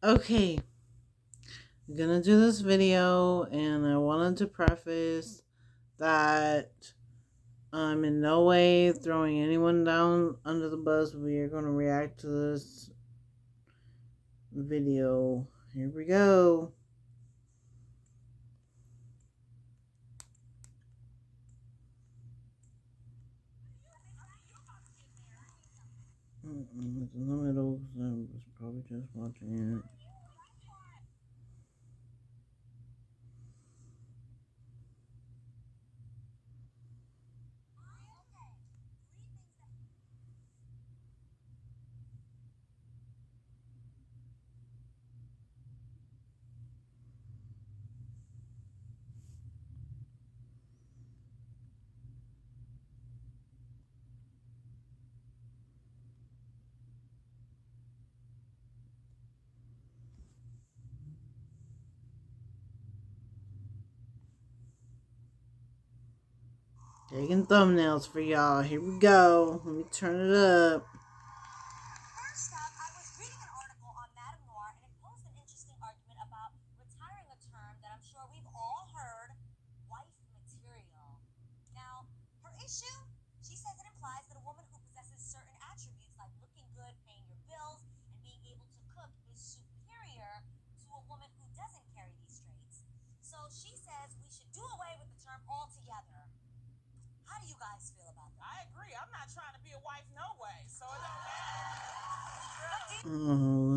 Okay, I'm gonna do this video, and I wanted to preface that I'm in no way throwing anyone down under the bus. We are gonna react to this video. Here we go. It's in the middle, so I was probably just watching it. Taking thumbnails for y'all. Here we go. Let me turn it up. First up, I was reading an article on Madame Noir, and it posed an interesting argument about retiring a term that I'm sure we've all heard, wife material. Now, her issue? She says it implies that a woman who possesses certain attributes like looking good, paying your bills, and being able to cook is superior to a woman who doesn't carry these traits. So she says we should do away with the term altogether. How do you guys feel about that? I agree. I'm not trying to be a wife no way, so it don't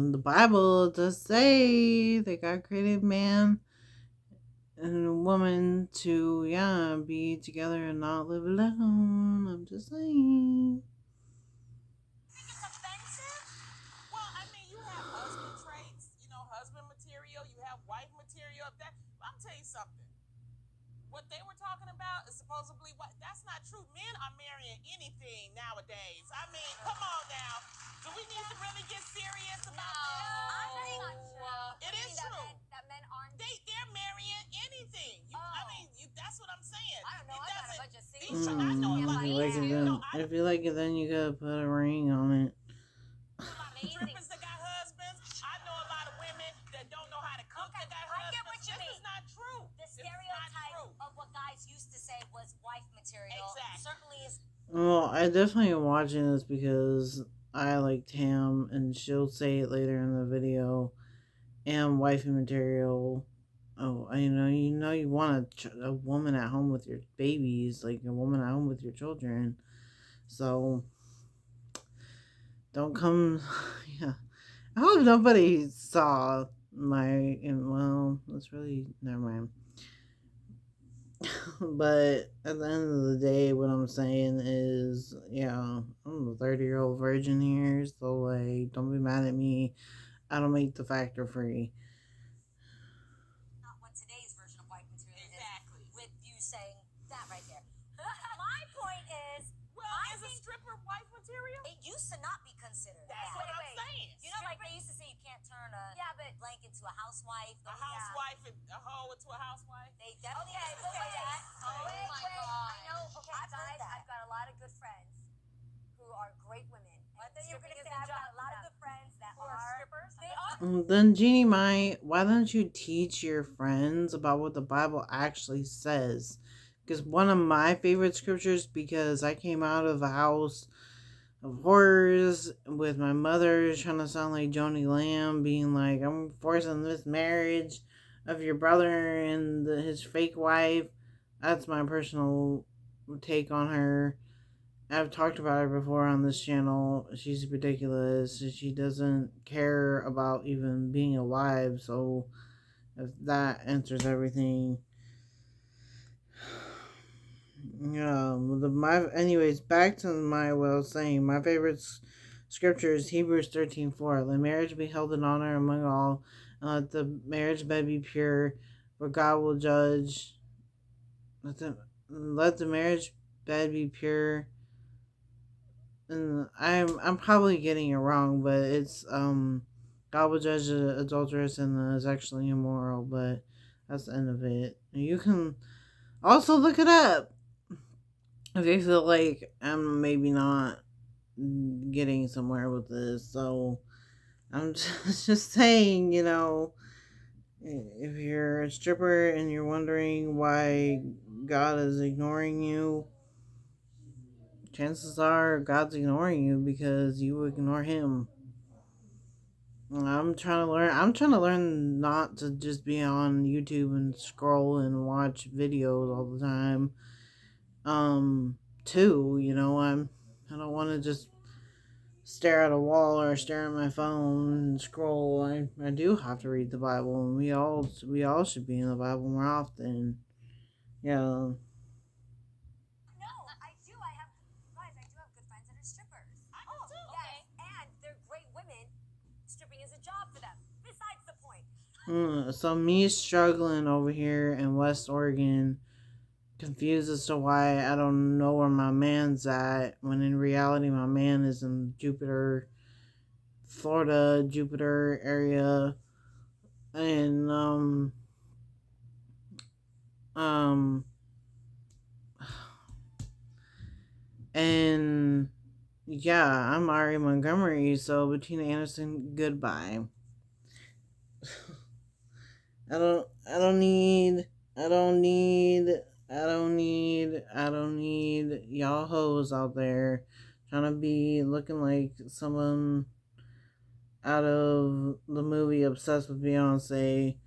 matter. The Bible does say that God created man and a woman to, be together and not live alone. I'm just saying. Think it's offensive? Well, I mean, you have husband traits, husband material. You have wife material. I'm tell you something. What they were talking about is supposedly what. That's not true. Men are marrying anything nowadays. I mean, come on now. Do we need to really get serious about this? I'm not true. It is true. That men aren't. They're marrying anything. That's what I'm saying. I don't know. It I got a doesn't. bunch of singles. I know If about you like it, then you gotta put a ring on it. A lot of strippers that got husbands. I know a lot of women that don't know how to cook that got husbands. I get what you mean. This is not true. The stereotype of what guys used to say was wife material certainly is. Well, I definitely am watching this because I like Tam, and she'll say it later in the video. And wifey material. Oh, you want a woman at home with your babies, like a woman at home with your children. So don't come. Yeah, I hope nobody saw my. Well, that's really never mind. But at the end of the day, what I'm saying is, I'm a 30-year-old virgin here, so like, don't be mad at me. I don't make the factor free. Not what today's version of white material Exactly. is. With you saying that right there. My point is, Well, is a stripper wife material? it used to not be considered. That's what I'm saying. You know, like they used to say you can't turn a blank into a housewife. A housewife and a hoe into a housewife. They definitely used to say that. Oh my God. I know. Okay, guys, I've got a lot of good friends who are great women. I thought you were going to say I've got a lot of good friends that are strippers. They are. Then Jeannie Mai, why don't you teach your friends about what the Bible actually says? Because one of my favorite scriptures, because I came out of a house of horrors with my mother trying to sound like Joni Lamb, being like, I'm forcing this marriage of your brother and his fake wife. That's my personal take on her. I've talked about her before on this channel. She's ridiculous. She doesn't care about even being alive. So if that answers everything. Anyways, back to what I was saying. My favorite scripture is Hebrews 13:4. Let marriage be held in honor among all, and let the marriage bed be pure, for God will judge. Let the marriage bed be pure. And I'm probably getting it wrong, but it's God will judge the adulteress and the sexually immoral, but that's the end of it. You can also look it up if you feel like I'm maybe not getting somewhere with this. So I'm just saying, if you're a stripper and you're wondering why God is ignoring you, chances are God's ignoring you because you ignore Him. I'm trying to learn not to just be on YouTube and scroll and watch videos all the time. Too, I don't want to just stare at a wall or stare at my phone and scroll. I do have to read the Bible, and we all should be in the Bible more often. Yeah. No, I do. Guys, I do have good friends that are strippers. I do too. Yes, and they're great women. Stripping is a job for them. Besides the point. So me struggling over here in West Oregon, confused as to why I don't know where my man's at, when in reality my man is in Jupiter, Florida, Jupiter area, and um and yeah, I'm Ari Montgomery, so Bettina Anderson, goodbye. I don't need y'all hoes out there trying to be looking like someone out of the movie Obsessed with Beyonce.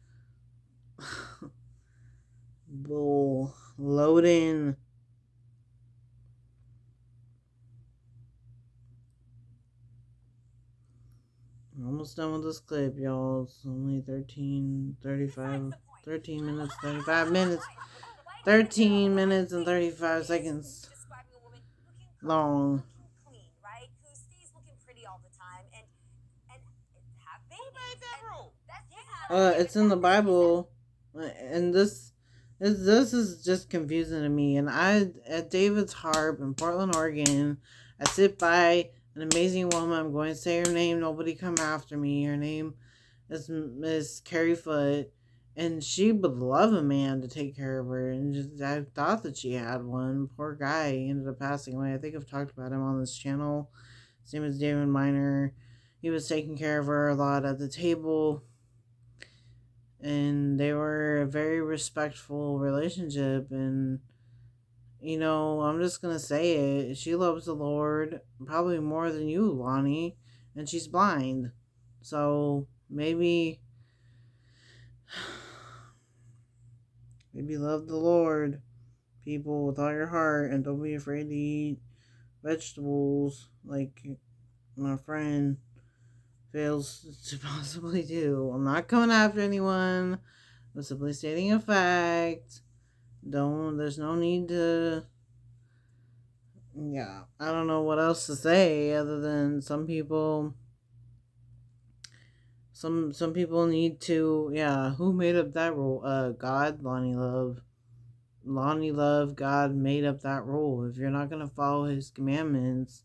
Bull loading. I'm almost done with this clip, y'all. It's only 13 minutes, 35 minutes, 13 minutes and 35 seconds Describing a woman long. looking clean, right? Who stays looking pretty all the time and have babies. Who made that rule? It's in the Bible, and this is just confusing to me. And I, at David's Harp in Portland, Oregon, I sit by an amazing woman. I'm going to say her name. Nobody come after me. Her name is Miss Carrie Foot, and she would love a man to take care of her. And just, I thought that she had one. Poor guy, he ended up passing away. I think I've talked about him on this channel. His name is David Miner. He was taking care of her a lot at the table, and they were a very respectful relationship. And I'm just gonna say it, she loves the Lord probably more than you, Lonnie, and she's blind, so maybe love the Lord, people, with all your heart, and don't be afraid to eat vegetables like my friend fails to possibly do. I'm not coming after anyone. I'm simply stating a fact. There's no need to. Yeah, I don't know what else to say other than some people. Some people need to. Yeah, who made up that rule? God, Lonnie Love. Lonnie Love, God made up that rule. If you're not gonna follow His commandments,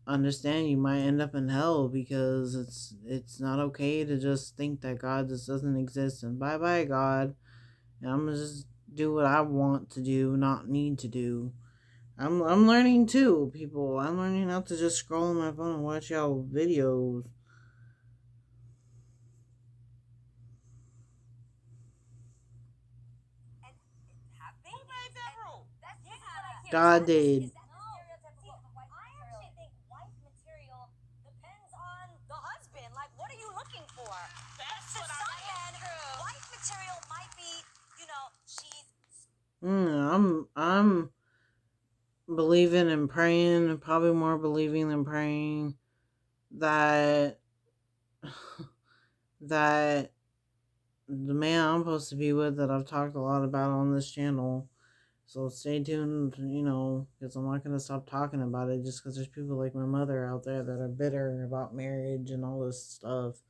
understand you might end up in hell, because it's not okay to just think that God just doesn't exist and bye bye God, and I'm gonna just do what I want to do, not need to do. I'm learning too, people. I'm learning not to just scroll on my phone and watch y'all videos. Who made that rule? God did. Is that the stereotypical wife material? I actually think wife material depends on the husband. Like, what are you looking for? That's To what some I men, wife material might be, she's I'm believing and praying, probably more believing than praying, that that the man I'm supposed to be with, that I've talked a lot about on this channel. So stay tuned, because I'm not going to stop talking about it just because there's people like my mother out there that are bitter about marriage and all this stuff.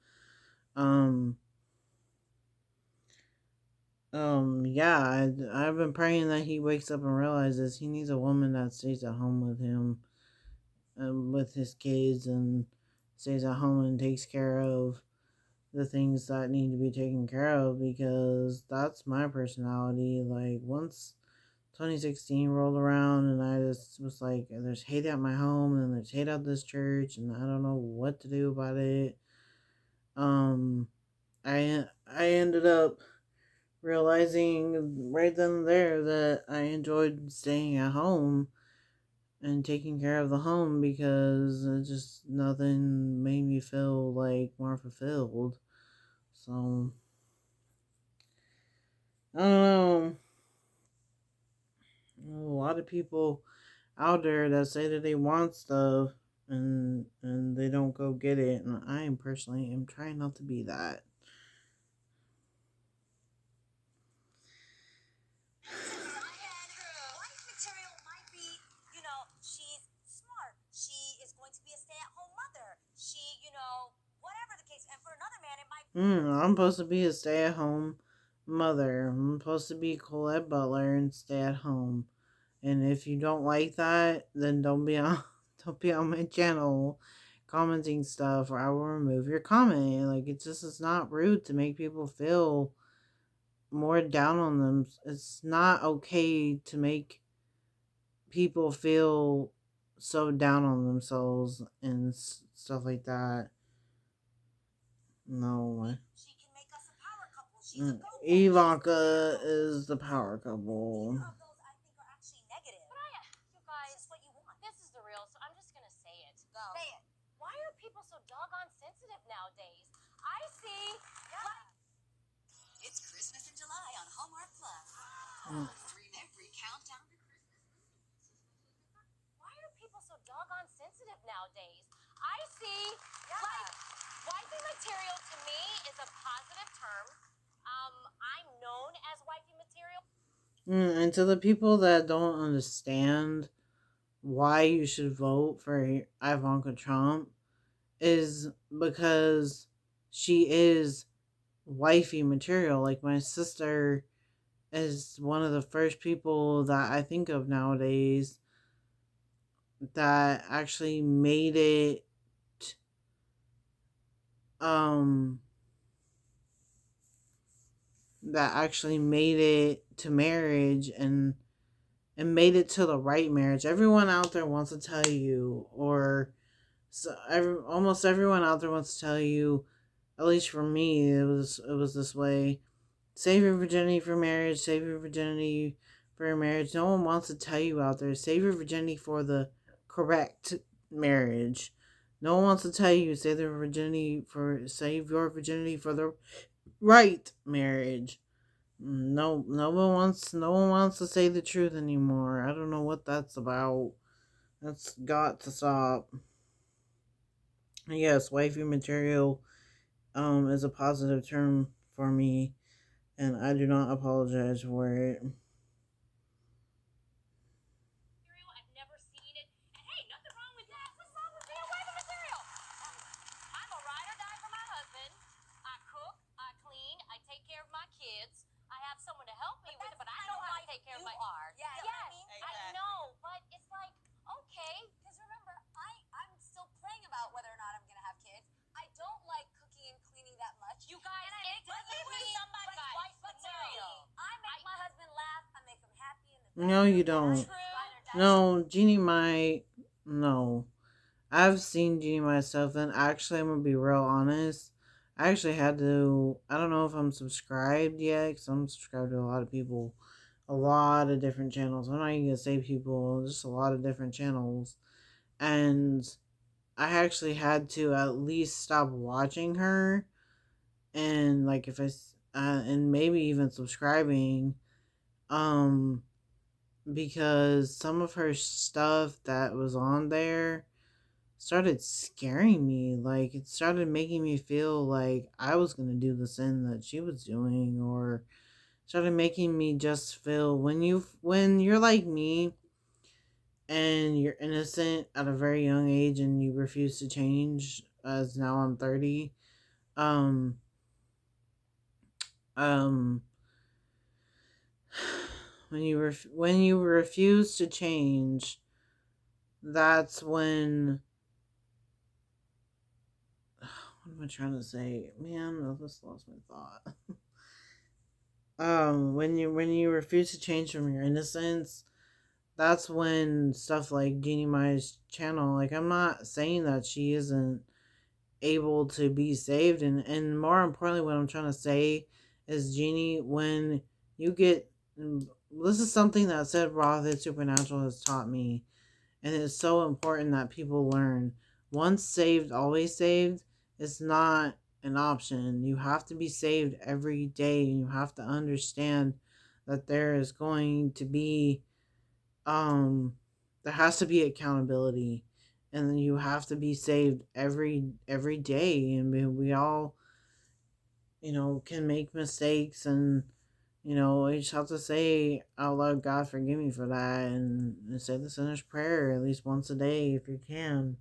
Yeah, I've been praying that he wakes up and realizes he needs a woman that stays at home with him, with his kids, and stays at home and takes care of the things that need to be taken care of, because that's my personality. Like, once 2016 rolled around and I just was like, there's hate at my home and there's hate at this church and I don't know what to do about it. I ended up realizing right then and there that I enjoyed staying at home and taking care of the home because it just nothing made me feel like more fulfilled. So I don't know. A lot of people out there that say that they want stuff and they don't go get it, and I am personally am trying not to be that. Wife material might be, she's smart. She is going to be a stay-at-home mother. Whatever the case. And for another man, it might I'm supposed to be a stay-at-home mother. I'm supposed to be Colette Butler and stay at home. And if you don't like that, then don't be on don't be on my channel commenting stuff, or I will remove your comment. Like, it's not rude to make people feel more down on them. It's not okay to make people feel so down on themselves and stuff like that. No. she can make us a power couple. She's a go Ivanka is the power couple. Neither of those I think are actually negative. But you guys, This is what you want. this is the real, so I'm just gonna say it. Go. Say it. Why are people so doggone sensitive nowadays? I see. It's Christmas in July on Hallmark Plus. Mm. Dream every countdown to Christmas. Why are people so doggone sensitive nowadays? I see. Like, wifey material to me is a positive term. I'm known as wifey material. And to the people that don't understand why you should vote for Ivanka Trump, is because she is wifey material. Like, my sister is one of the first people that I think of nowadays that actually made it to marriage, and made it to the right marriage. Everyone out there wants to tell you, or almost everyone out there wants to tell you, at least for me, it was this way: save your virginity for marriage, save your virginity for your marriage. No one wants to tell you out there, save your virginity for the correct marriage. No one wants to tell you, save your virginity for the right marriage. No one wants to say the truth anymore. I don't know what that's about. That's got to stop. Yes, wifey material is a positive term for me, and I do not apologize for it. I've never seen it. And hey, nothing wrong with that. What's wrong with being wifey material? I'm a ride or die for my husband. I cook, I clean, I take care of my kids. I have someone to help me with it, but I know how to take care of my. Yeah, Yes, Exactly. I know, but it's like, okay. Because remember, I'm still praying about whether or not I'm gonna have kids. I don't like cooking and cleaning that much. You guys, it but could be somebody's wife material. I make my husband laugh. I make him happy in the No, you don't. No, Jeannie might. No. I've seen Jeannie myself, and actually, I'm gonna be real honest. I actually had to. I don't know if I'm subscribed yet, because I'm subscribed to a lot of people, a lot of different channels. I'm not even gonna say people, just a lot of different channels. And I actually had to at least stop watching her, and like if I, and maybe even subscribing, um, because some of her stuff that was on there started scaring me. Like, it started making me feel like I was gonna do the sin that she was doing, or started making me just feel, when you're like me and you're innocent at a very young age and you refuse to change, as now I'm 30, um um when you refuse to change, that's when, what am I trying to say? Man, I just lost my thought. When you refuse to change from your innocence, that's when stuff like Jeannie Mai's channel, like, I'm not saying that she isn't able to be saved. And more importantly, what I'm trying to say is, Jeannie, when you get, this is something that Seth Roth Supernatural has taught me, and it's so important that people learn. Once saved, always saved. It's not an option. You have to be saved every day, and you have to understand that there is going to be there has to be accountability, and then you have to be saved every day. And we all, can make mistakes, and you just have to say out loud, God forgive me for that, and say the sinner's prayer at least once a day if you can.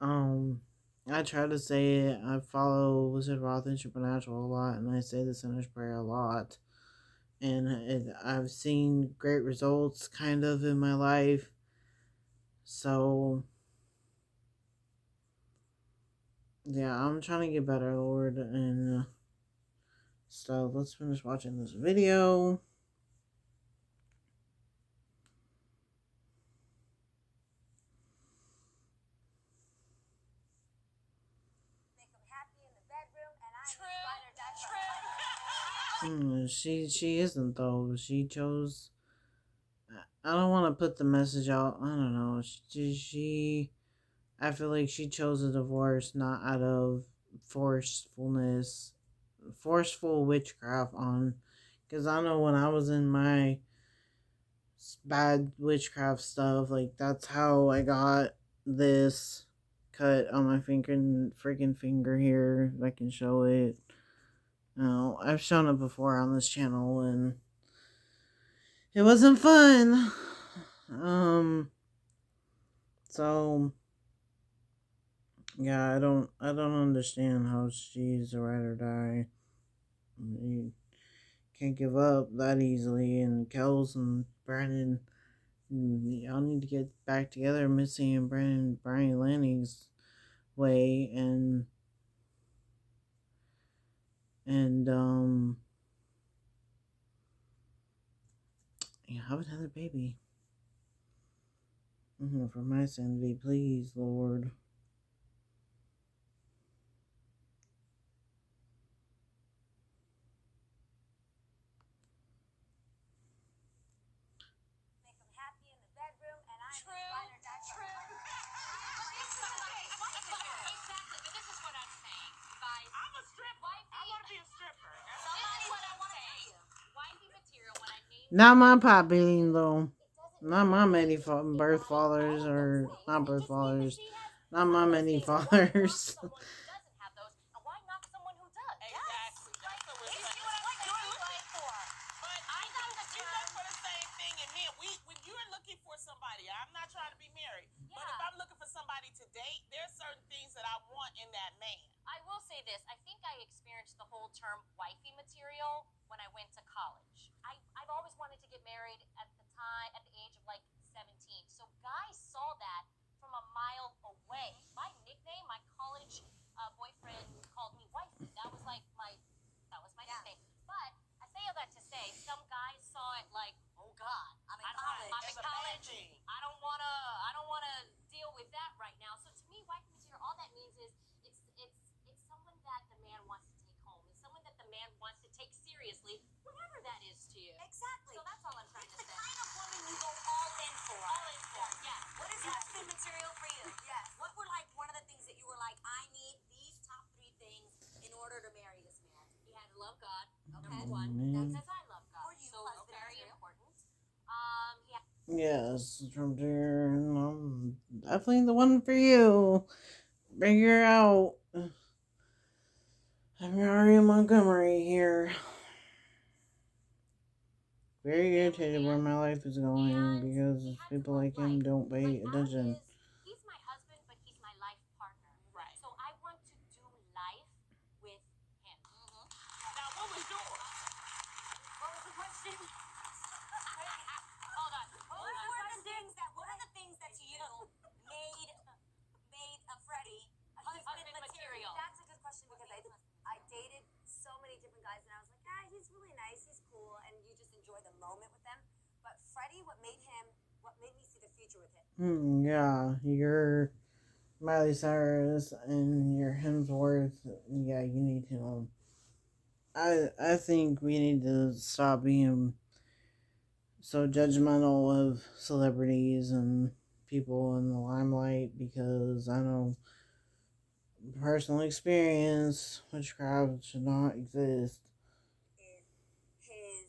I try to say it. I follow Wizard Roth and Supernatural a lot, and I say the sinner's prayer a lot, and I've seen great results kind of in my life. So yeah, I'm trying to get better, Lord, and so let's finish watching this video. Make them happy in the bedroom, and I will ride or die for She isn't though. She chose. I don't want to put the message out. I don't know. She I feel like she chose a divorce not out of forcefulness, forceful witchcraft on. Because I know when I was in my bad witchcraft stuff, like that's how I got this cut on my freaking finger here. If I can show it. I've shown it before on this channel, and it wasn't fun. So yeah, I don't understand how she's a ride or die. You can't give up that easily. And Kels and Brandon, y'all need to get back together. Missy and Brian Lanning's way, and have another baby. For my sanity, please, Lord. make them happy in the bedroom, and I will ride or die for Exactly, but this is what I'm saying, guys. I'm a stripper. I want to be a stripper. Somebody what I want to say. Wifey material when I name Not my Podbean, though. Not my many birth fathers, or not birth fathers. Not my many fathers. someone who doesn't have those, and why not someone who does? Exactly. That's what we're You saying. see what I'm saying? for. But I think the we term- look for the same thing, and men, when you're looking for somebody, I'm not trying to be married, but if Yeah. I'm looking for somebody to date, there's certain things that I want in that man. I will say this. I think I experienced the whole term wifey material when I went to college. I've always wanted to get married at the age of like 17. So guys saw that from a mile away. My nickname, my college boyfriend called me wifey. That was my nickname. But I say all that to say, some guys saw it like, oh God, I'm in college. It's a bad thing. I don't wanna deal with that right now. So to me, wifey material, all that means is it's someone that the man wants to take home. It's someone that the man wants to take seriously, whatever that is to you. Exactly. So that's all I'm trying It's to the say. kind of woman you go all in for. All in for, yeah. What is husband material for you? Yes. What were like one of the things that you were like, I need these top 3 things in order to marry this man? He had to love God, Okay. number one. Amen. Because I love God. For you, so husband very material. important. He had Yes, from there, I'm definitely the one for you. Figure out. I'm Mario Montgomery here. Very irritated where my life is going because people like him don't pay attention. He's my husband, but he's my life partner. Right. So I want to do life with him. Now, what was yours? What was the question? Hold on. What are the things that to you made Freddie a husband material? material. That's a good question because I dated so many different guys and I was like, he's really nice, he's cool, and you just enjoy the moment with them. But Freddie, what made me see the future with him? Yeah, Miley Cyrus and your Hemsworth, yeah, you need to. I think we need to stop being so judgmental of celebrities and people in the limelight, because I know personal experience witchcraft should not exist. is his.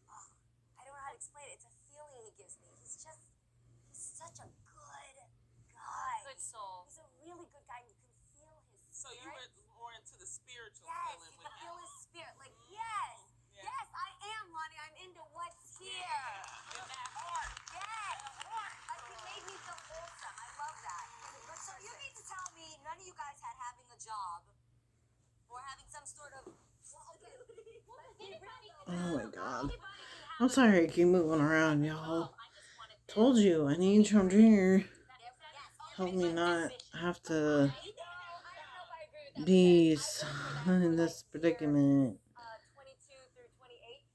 Oh, I don't know how to explain it. It's a feeling he gives me. He's such a good guy. Good soul. He's a really good guy. You can feel his. So you were more into the spiritual Yes, feeling you with can him. feel his spirit. Like yes, Yeah. yes, I am, Lonnie. I'm into what's here. In that heart. Yes, like he made me feel wholesome. I love that. So you need to tell me none of you guys had having a job or having some sort of. Oh my god. I'm sorry I keep moving around, y'all. Told you, I need Trump Jr. Help me not have to be in this predicament. 22 through 28.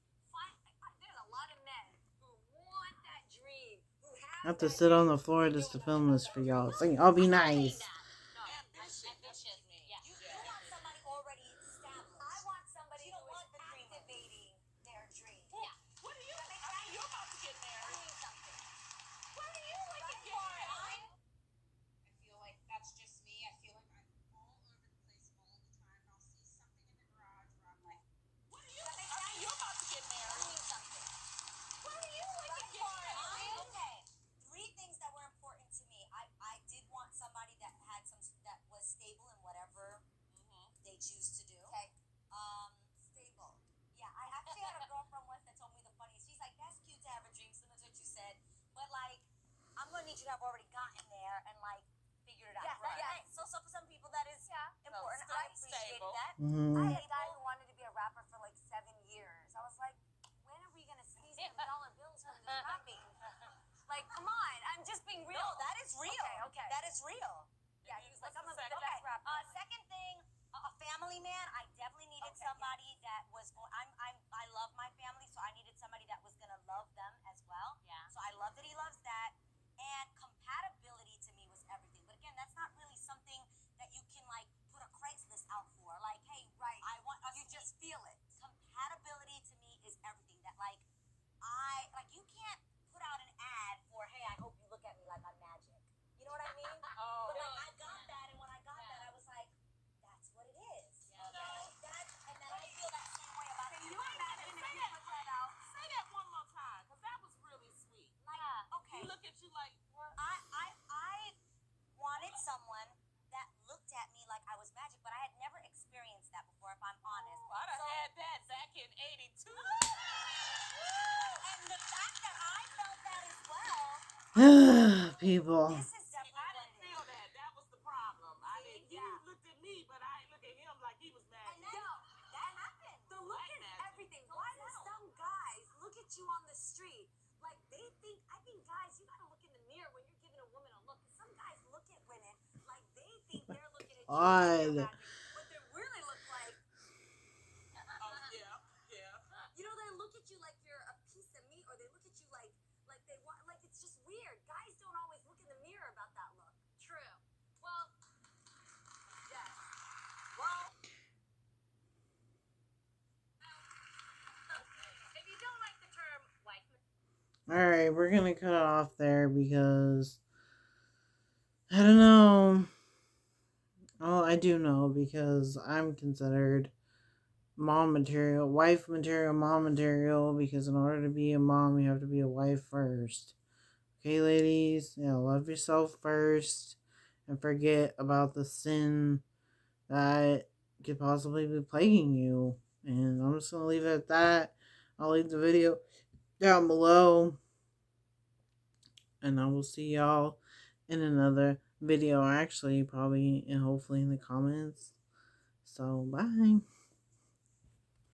There's a lot of men who want that dream, who I have to sit on the floor just to film this for y'all. So I'll be nice. Ambitious. Yeah. You want somebody already established. I want somebody who is activating their dream. Yeah. What are you? I mean, you're about to get married. Doing something. What are you like to get married? I feel like that's just me. I feel like I'm all over the place all the time. I'll see something in the garage where I'm like, What are you? I mean, you're about to get married. Doing something. What are you like to get married? Okay. 3 things that were important to me. I did want somebody that had that was stable in whatever they choose to do. Okay. Stable. Yeah, I actually had a girlfriend once that told me the funniest. She's like, "That's cute to have a dream, similar to what you said, but like, I'm gonna need you to have already gotten there and like figured it out." Yeah, right. Yeah. So for some people that is important. So I appreciate stable. that. Mhm. I had a guy who wanted to be a rapper for like 7 years. I was like, when are we gonna see some dollar bills from this rapping? Like, come on, I'm just being real. No, that is real. Okay. That is real. Yeah, he was like, I'm a Second. best rapper. Second thing, a family man. I definitely needed somebody that was. I love my family, so I needed somebody that was gonna love them as well. Yeah. So I love that he loves that, and compatibility to me was everything. But again, that's not really something that you can like put a Craigslist out for. Like, hey, right? I want us. You just feel it. Compatibility to me is everything. That like, you can't put out an ad for, hey, I hope you look at me like I'm magic. You know what I mean? Oh, But like, I got that, and when I got that, I was like, that's what it is. Yeah. Okay? And then I feel that same way about Can you. you imagine if you put that out? Say that one more time, because that was really sweet. Like, Yeah. okay, He look at you like, what? I wanted someone that looked at me like I was magic, but I had never experienced that before, if I'm honest. I'd have had that back in '82. And the fact that I felt that as well, People. this is I definitely didn't feel that. That was the problem. I didn't. You looked at me, but I didn't look at him like he was mad. And then, that happened. The look Like is magic. everything. Why do some guys look at you on the street like they think? I think guys, you gotta look in the mirror when you're giving a woman a look. Some guys look at women like they think they're looking at you like God. they're magic, but they really look like, Oh, yeah. you know, they look at you like you're a piece of meat, or they look at you like they want, like it's just weird. Guys don't always look in the mirror about that look. True. Well, Yes. Well, if you don't like the term wife Alright, we're gonna cut it off there because I don't know. Oh, I do know, because I'm considered mom material, wife material, mom material, because in order to be a mom, you have to be a wife first. Okay, ladies? Yeah, love yourself first and forget about the sin that could possibly be plaguing you. And I'm just gonna leave it at that. I'll leave the video down below, and I will see y'all in another video, actually, probably, and hopefully in the comments. So, bye.